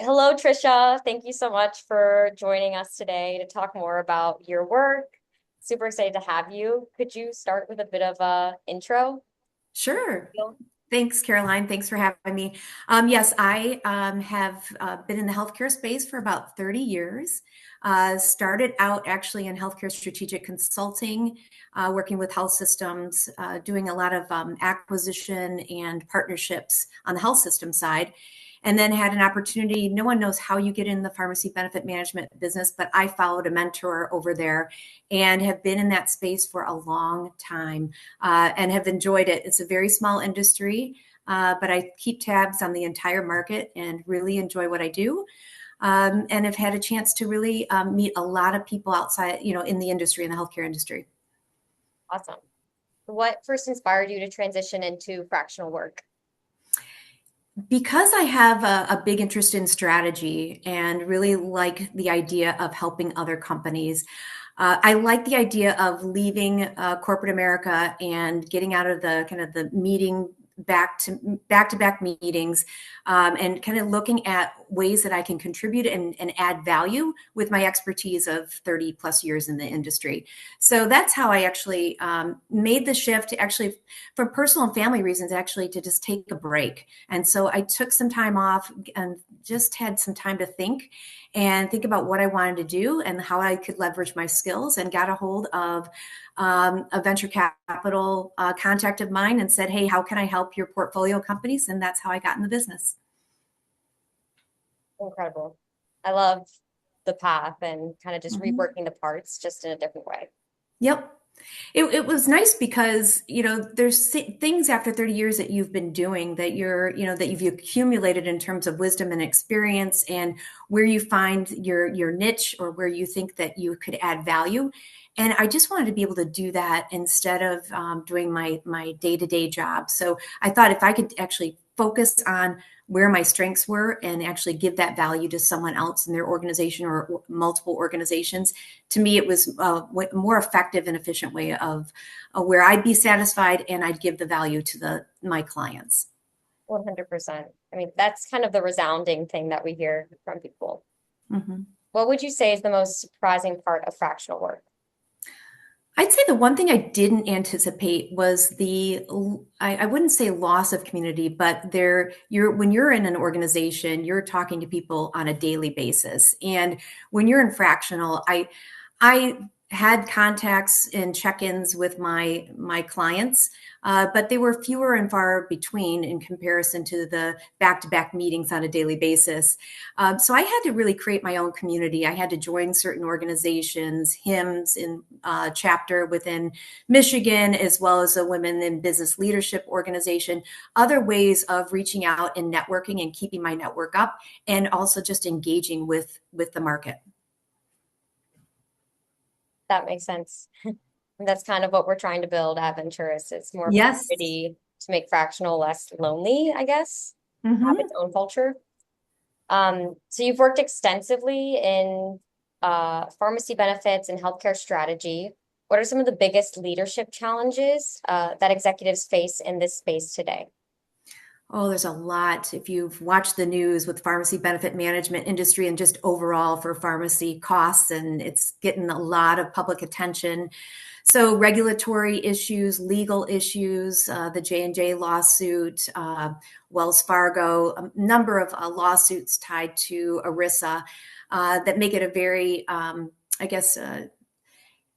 Hello, Trisha. Thank you so much for joining us today to talk more about your work. Super excited to have you. Could you start with a bit of a intro? Sure. Thanks, Caroline. Thanks for having me. Yes, I have been in the healthcare space for about 30 years. Started out actually in healthcare strategic consulting, working with health systems, doing a lot of acquisition and partnerships on the health system side. And then had an opportunity. No one knows how you get in the pharmacy benefit management business, but I followed a mentor over there and have been in that space for a long time and have enjoyed it. It's a very small industry, but I keep tabs on the entire market and really enjoy what I do. And have had a chance to really meet a lot of people outside, in the industry, in the healthcare industry. Awesome. What first inspired you to transition into fractional work? Because I have a big interest in strategy and really like the idea of helping other companies, I like the idea of leaving corporate America and getting out of the kind of the meeting back to back meetings, and kind of looking at ways that I can contribute and add value with my expertise of 30 plus years in the industry. So that's how I actually made the shift, actually for personal and family reasons, actually to just take a break. And so I took some time off and just had some time to think about what I wanted to do and how I could leverage my skills, and got a hold of a venture capital contact of mine and said, "Hey, how can I help your portfolio companies?" And that's how I got in the business. Incredible. I love the path and kind of just Mhm. reworking the parts just in a different way. Yep. It was nice because, there's things after 30 years that you've been doing that that you've accumulated in terms of wisdom and experience, and where you find your niche or where you think that you could add value. And I just wanted to be able to do that instead of doing my day-to-day job. So I thought if I could actually focus on where my strengths were and actually give that value to someone else in their organization or multiple organizations, to me, it was a more effective and efficient way of where I'd be satisfied and I'd give the value to my clients. 100%. I mean, that's kind of the resounding thing that we hear from people. Mhm. What would you say is the most surprising part of fractional work? I'd say the one thing I didn't anticipate was I wouldn't say loss of community, but when you're in an organization, you're talking to people on a daily basis. And when you're in fractional, I had contacts and check-ins with my clients, but they were fewer and far between in comparison to the back-to-back meetings on a daily basis. So I had to really create my own community. I had to join certain organizations, HIMSS in chapter within Michigan, as well as a Women in Business Leadership organization, other ways of reaching out and networking and keeping my network up, and also just engaging with the market. That makes sense. And that's kind of what we're trying to build at Venturous. It's more of a Yes. community to make fractional less lonely, I guess, have its Hmm. own culture. So you've worked extensively in pharmacy benefits and healthcare strategy. What are some of the biggest leadership challenges that executives face in this space today? Oh, there's a lot. If you've watched the news with pharmacy benefit management industry and just overall for pharmacy costs, and it's getting a lot of public attention. So regulatory issues, legal issues, the J&J lawsuit, Wells Fargo, a number of lawsuits tied to ERISA that make it a very, I guess,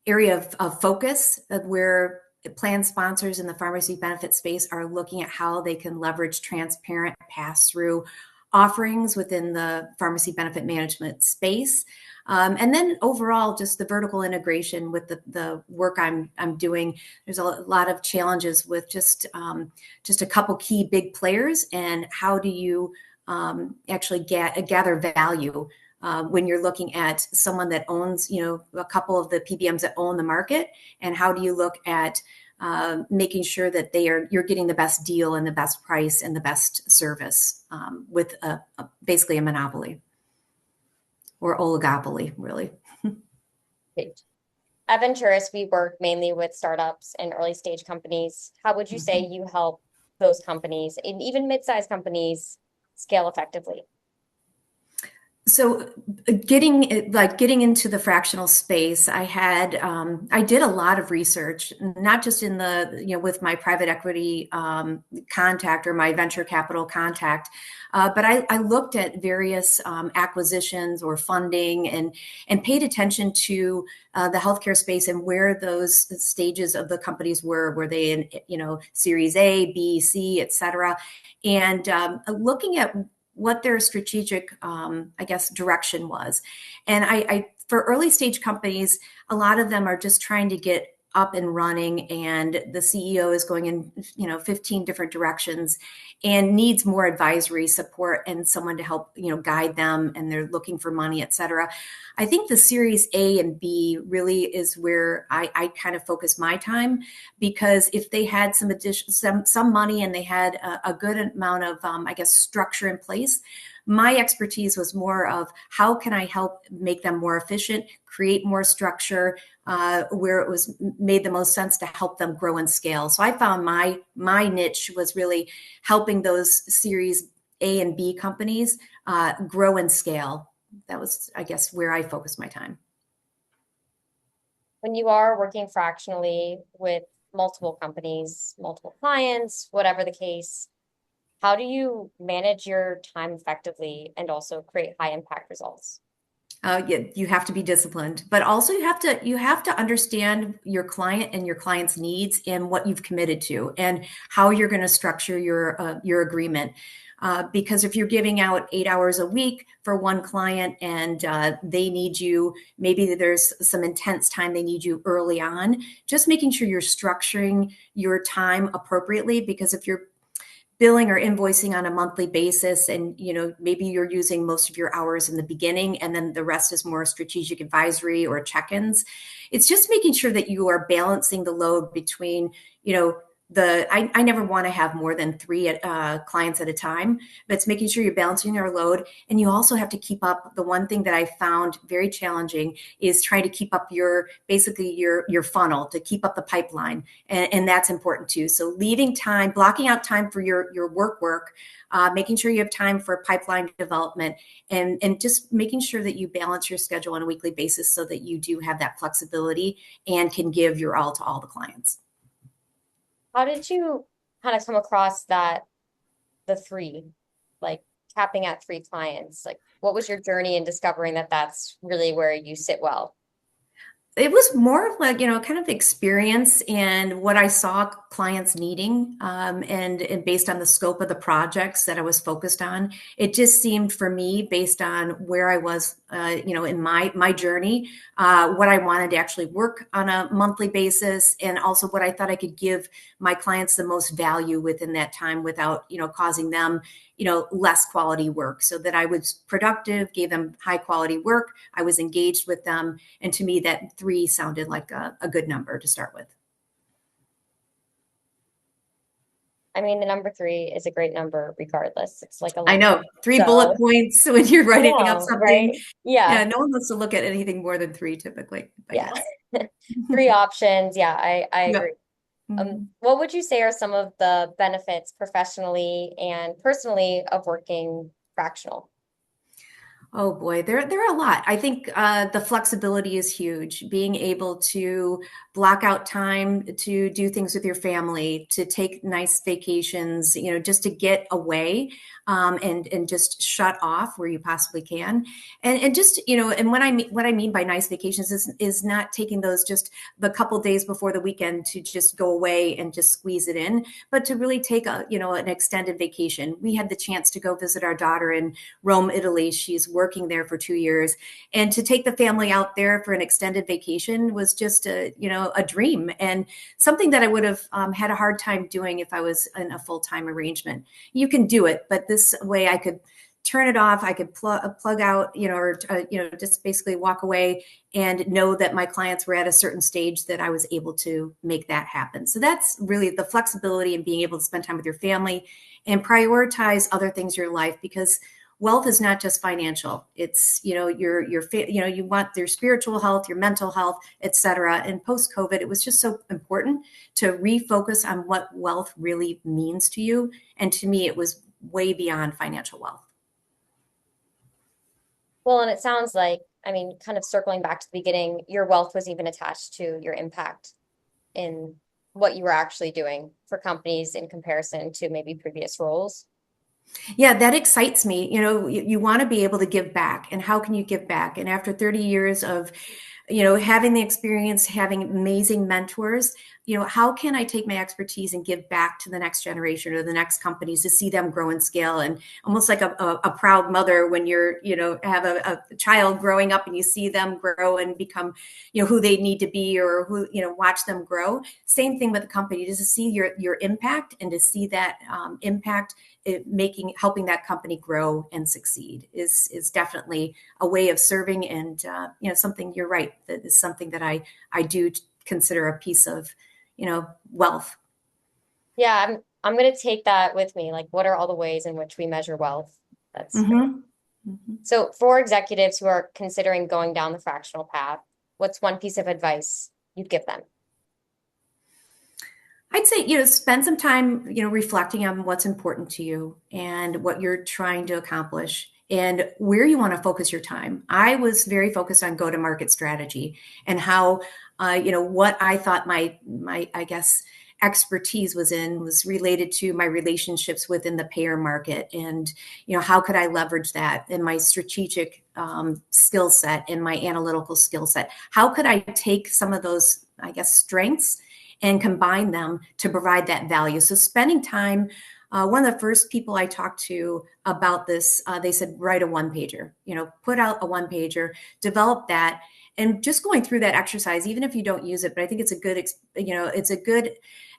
area of focus of where plan sponsors in the pharmacy benefit space are looking at how they can leverage transparent pass-through offerings within the pharmacy benefit management space. And then overall, just the vertical integration with the work I'm doing. There's a lot of challenges with just a couple key big players, and how do you actually gather value when you're looking at someone that owns, a couple of the PBMs that own the market, and how do you look at making sure that you're getting the best deal and the best price and the best service with basically a monopoly or oligopoly, really. Great. At Venturous, we work mainly with startups and early stage companies. How would you say Mhm. you help those companies and even mid-sized companies scale effectively? So getting into the fractional space, I did a lot of research, not just in with my private equity contact or my venture capital contact, but I looked at various acquisitions or funding and paid attention to the healthcare space and where those stages of the companies were they in Series A, B, C, et cetera, and looking at what their strategic, I guess, direction was. And for early stage companies, a lot of them are just trying to get up and running, and the CEO is going in, 15 different directions and needs more advisory support and someone to help, guide them, and they're looking for money, et cetera. I think the Series A and B really is where I kind of focus my time, because if they had some money and they had a good amount of, I guess, structure in place, my expertise was more of how can I help make them more efficient, create more structure, where it was made the most sense to help them grow and scale. So I found my niche was really helping those Series A and B companies grow and scale. That was, I guess, where I focused my time. When you are working fractionally with multiple companies, multiple clients, whatever the case, how do you manage your time effectively and also create high impact results? You have to be disciplined, but also you have to understand your client and your client's needs and what you've committed to and how you're going to structure your agreement. Because if you're giving out 8 hours a week for one client and they need you, maybe there's some intense time they need you early on, just making sure you're structuring your time appropriately. Because if you're billing or invoicing on a monthly basis and maybe you're using most of your hours in the beginning and then the rest is more strategic advisory or check-ins, it's just making sure that you are balancing the load between I never want to have more than three clients at a time, but it's making sure you're balancing your load. And you also have to keep up. The one thing that I found very challenging is trying to keep up your funnel, to keep up the pipeline. And that's important too. So leaving time, blocking out time for your work, making sure you have time for pipeline development, and just making sure that you balance your schedule on a weekly basis so that you do have that flexibility and can give your all to all the clients. How did you kind of come across the three, like capping at three clients? Like, what was your journey in discovering that that's really where you sit well? It was more of like, kind of experience and what I saw clients needing, and based on the scope of the projects that I was focused on. It just seemed for me, based on where I was, in my journey, what I wanted to actually work on a monthly basis, and also what I thought I could give my clients the most value within that time without, causing them, less quality work, so that I was productive, gave them high quality work. I was engaged with them. And to me, that three sounded like a good number to start with. I mean, the number three is a great number regardless. It's like a I lucky. know, three bullet So, points when you're I writing up know, something. right? Yeah, Yeah, no one wants to look at anything more than three typically, but yeah. yes. Three options. Yeah, I Yep. agree. Mhm. What would you say are some of the benefits professionally and personally of working fractional? Oh boy, there are a lot. I think the flexibility is huge. Being able to block out time to do things with your family, to take nice vacations, just to get away, and just shut off where you possibly can, and just and what I mean by nice vacations is not taking those just the couple days before the weekend to just go away and just squeeze it in, but to really take an extended vacation. We had the chance to go visit our daughter in Rome, Italy. She's working there for 2 years, and to take the family out there for an extended vacation was just a dream, and something that I would have had a hard time doing if I was in a full-time arrangement. You can do it, but this way I could turn it off. I could plug out, or just basically walk away and know that my clients were at a certain stage that I was able to make that happen. So that's really the flexibility and being able to spend time with your family and prioritize other things in your life, because wealth is not just financial. It's, you want your spiritual health, your mental health, et cetera. And post COVID, it was just so important to refocus on what wealth really means to you. And to me, it was way beyond financial wealth. Well, and it sounds like, I mean, kind of circling back to the beginning, your wealth was even attached to your impact in what you were actually doing for companies in comparison to maybe previous roles. Yeah, that excites me. You want to be able to give back, and how can you give back? And after 30 years of, having the experience, having amazing mentors, how can I take my expertise and give back to the next generation or the next companies to see them grow and scale? And almost like a proud mother when have a child growing up and you see them grow and become, who they need to be, or who, watch them grow. Same thing with the company, just to see your impact and to see that impact helping that company grow and succeed is definitely a way of serving, and something, you're right, that is something that I do consider a piece of wealth. Yeah, I'm gonna take that with me. Like, what are all the ways in which we measure wealth? That's great. Hmm. Hmm. So for executives who are considering going down the fractional path, what's one piece of advice you'd give them? I'd say, spend some time, reflecting on what's important to you and what you're trying to accomplish and where you want to focus your time. I was very focused on go-to-market strategy and how, what I thought my I guess expertise was related to my relationships within the payer market, and how could I leverage that in my strategic skill set and my analytical skill set. How could I take some of those, I guess, strengths and combine them to provide that value? So spending time, one of the first people I talked to about this, they said, write a one pager, put out a one pager, develop that. And just going through that exercise, even if you don't use it, but I think it's a good, it's a good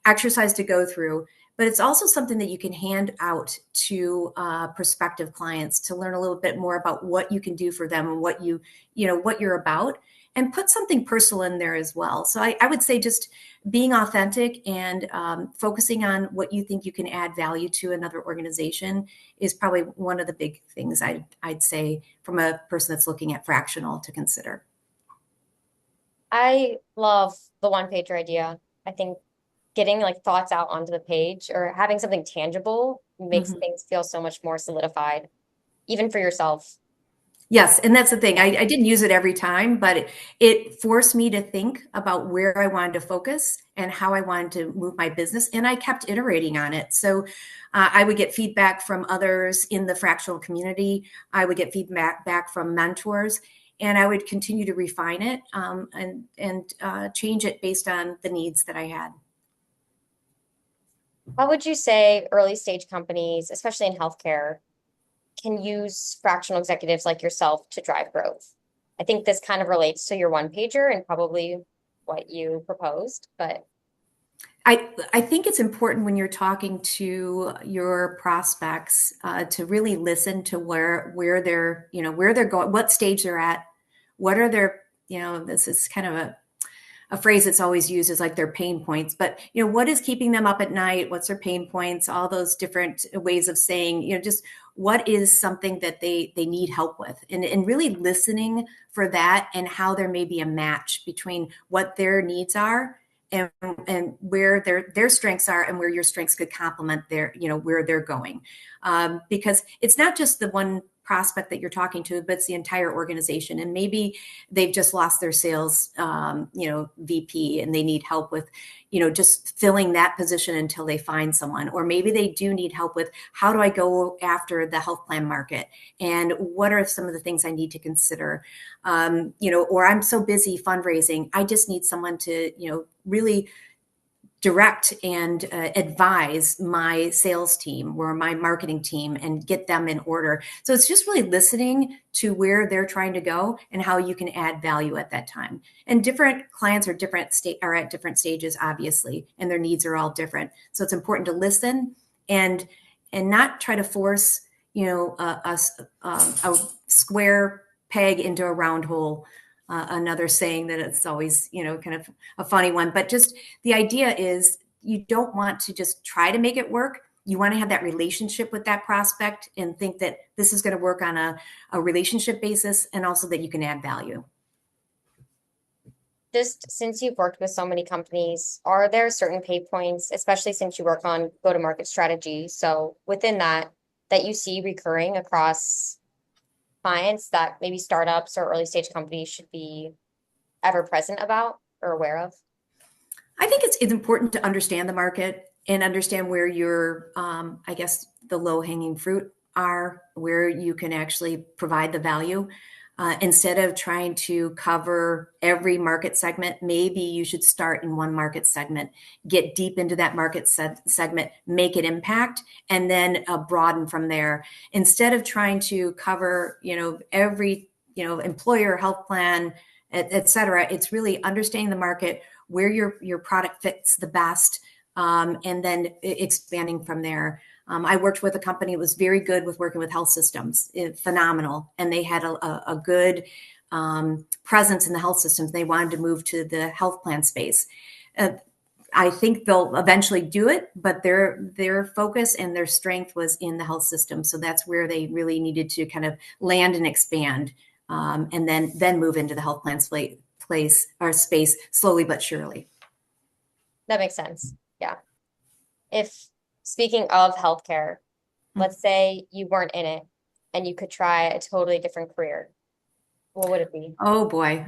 exercise to go through. But it's also something that you can hand out to prospective clients to learn a little bit more about what you can do for them and what you're about, and put something personal in there as well. So I would say just being authentic and focusing on what you think you can add value to another organization is probably one of the big things I'd say from a person that's looking at fractional to consider. I love the one pager idea. I think getting like thoughts out onto the page or having something tangible makes Mhm. things feel so much more solidified, even for yourself. Yes, and that's the thing. I didn't use it every time, but it forced me to think about where I wanted to focus and how I wanted to move my business, and I kept iterating on it. So I would get feedback from others in the fractional community. I would get feedback back from mentors, and I would continue to refine it and change it based on the needs that I had. How would you say early stage companies, especially in healthcare, can use fractional executives like yourself to drive growth? I think this kind of relates to your one pager and probably what you proposed, but I think it's important when you're talking to your prospects to really listen to where they're where they're going, what stage they're at, what are their this is kind of a phrase that's always used as like their pain points, but what is keeping them up at night, what's their pain points, all those different ways of saying, just what is something that they need help with, and really listening for that, and how there may be a match between what their needs are and where their strengths are and where your strengths could complement their where they're going, because it's not just the one prospect that you're talking to, but it's the entire organization. And maybe they've just lost their sales, VP, and they need help with, just filling that position until they find someone. Or maybe they do need help with, how do I go after the health plan market? And what are some of the things I need to consider? Or I'm so busy fundraising, I just need someone to, really direct and advise my sales team or my marketing team and get them in order. So it's just really listening to where they're trying to go and how you can add value at that time. And different clients are at different stages, obviously, and their needs are all different. So it's important to listen and not try to force a square peg into a round hole. Another saying that it's always, kind of a funny one, but just the idea is you don't want to just try to make it work. You want to have that relationship with that prospect and think that this is going to work on a relationship basis, and also that you can add value. just since you've worked with so many companies, are there certain pay points, especially since you work on go-to-market strategy? So within that, that you see recurring across clients that maybe startups or early stage companies should be ever present about or aware of? I think it's important to understand the market and understand where your, I guess, the low hanging fruit are, where you can actually provide the value. Instead of trying to cover every market segment, maybe you should start in one market segment, get deep into that market segment, make it impact, and then broaden from there. Instead of trying to cover, every, employer health plan, et cetera, it's really understanding the market, where your product fits the best, and then expanding from there. I worked with a company that was very good with working with health systems, phenomenal, and they had a good presence in the health systems. They wanted to move to the health plan space. I think they'll eventually do it, but their focus and their strength was in the health system. So that's where they really needed to kind of land and expand, and then move into the health plan place or space slowly but surely. That makes sense. Yeah. If speaking of healthcare, let's say you weren't in it and you could try a totally different career, what would it be? Oh boy.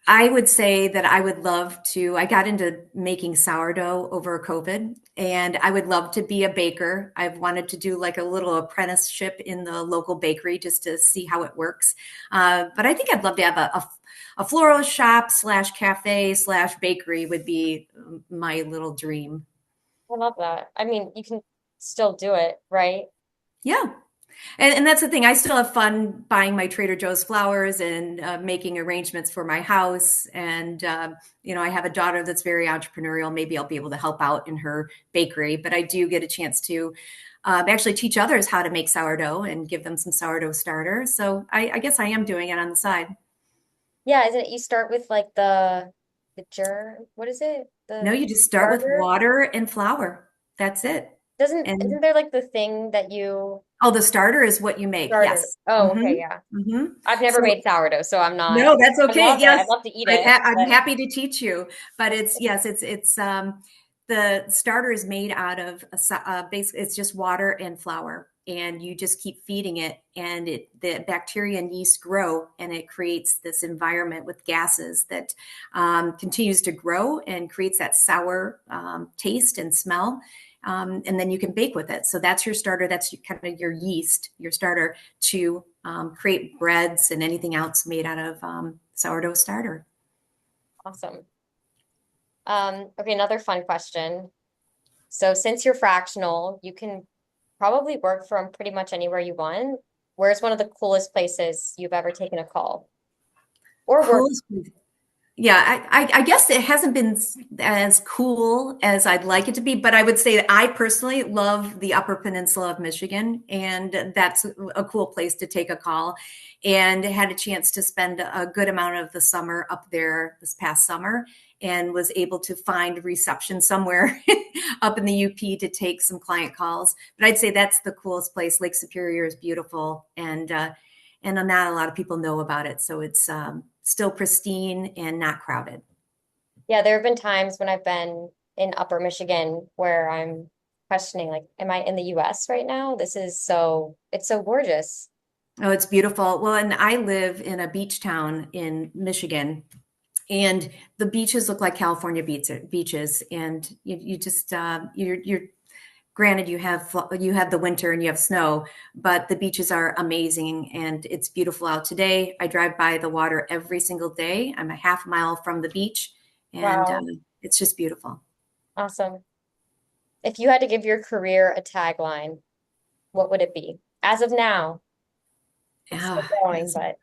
I would say that I would love to. I got into making sourdough over COVID, and I would love to be a baker. I've wanted to do like a little apprenticeship in the local bakery just to see how it works. But I think I'd love to have a floral shop slash cafe slash bakery would be my little dream. I love that. I mean, you can still do it, right? Yeah. And that's the thing. I still have fun buying my Trader Joe's flowers and making arrangements for my house. And, I have a daughter that's very entrepreneurial. Maybe I'll be able to help out in her bakery, but I do get a chance to actually teach others how to make sourdough and give them some sourdough starter. So I guess I am doing it on the side. Yeah, isn't it you start with like the germ, what is it? No, The you just start with starter? water and flour. That's it. Doesn't And isn't there like the thing that you oh, the starter is what you make. starter? Yes. Oh, Hmm. okay, yeah. Hmm. I've never So made sourdough, so I'm not. no, that's I okay. love it. Yes, I'd love to eat it, I'm but happy to teach you. But it's yes, it's the starter is made out of basically it's just water and flour, and you just keep feeding it, and the bacteria and yeast grow, and it creates this environment with gases that continues to grow and creates that sour taste and smell. And then you can bake with it. So that's your starter. That's kind of your yeast, your starter to create breads and anything else made out of sourdough starter. awesome. Okay, another fun question. So since you're fractional, you can probably work from pretty much anywhere you want. Where's one of the coolest places you've ever taken a call or Cool. worked? Yeah, I guess it hasn't been as cool as I'd like it to be, but I would say that I personally love the Upper Peninsula of Michigan, and that's a cool place to take a call. And had a chance to spend a good amount of the summer up there this past summer, and was able to find reception somewhere up in the UP to take some client calls. But I'd say that's the coolest place. Lake Superior is beautiful, and not a lot of people know about it, so it's still pristine and not crowded. Yeah, there have been times when I've been in Upper Michigan where I'm questioning, like, am I in the US right now? It's so gorgeous. Oh, it's beautiful. Well, and I live in a beach town in Michigan, and the beaches look like California beaches, and you just you're granted you have the winter and you have snow, but the beaches are amazing and it's beautiful out today. I drive by the water every single day. I'm a half mile from the beach, and Wow, it's just beautiful. awesome. If you had to give your career a tagline, what would it be? As of now, it's still Ah, growing, yes. but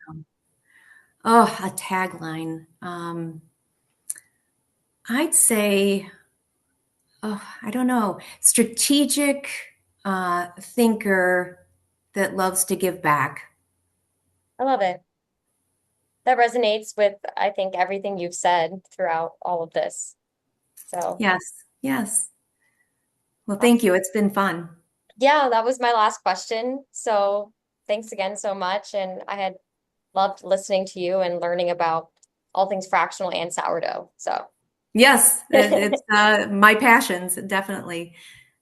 Oh, a tagline. I'd say, oh, I don't know, strategic thinker that loves to give back. I love it. That resonates with, I think, everything you've said throughout all of this. So, Yes, yes. Well, thank awesome. you. It's been fun. Yeah, that was my last question. So, thanks again so much. And I had loved listening to you and learning about all things fractional and sourdough. So, Yes, it's my passions, definitely.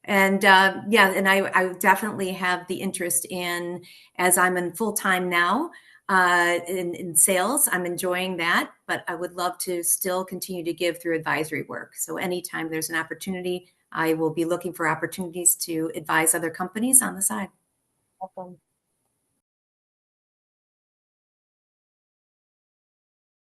And yeah, and I definitely have the interest in, as I'm in full time now in sales, I'm enjoying that, but I would love to still continue to give through advisory work. So anytime there's an opportunity, I will be looking for opportunities to advise other companies on the side. Awesome.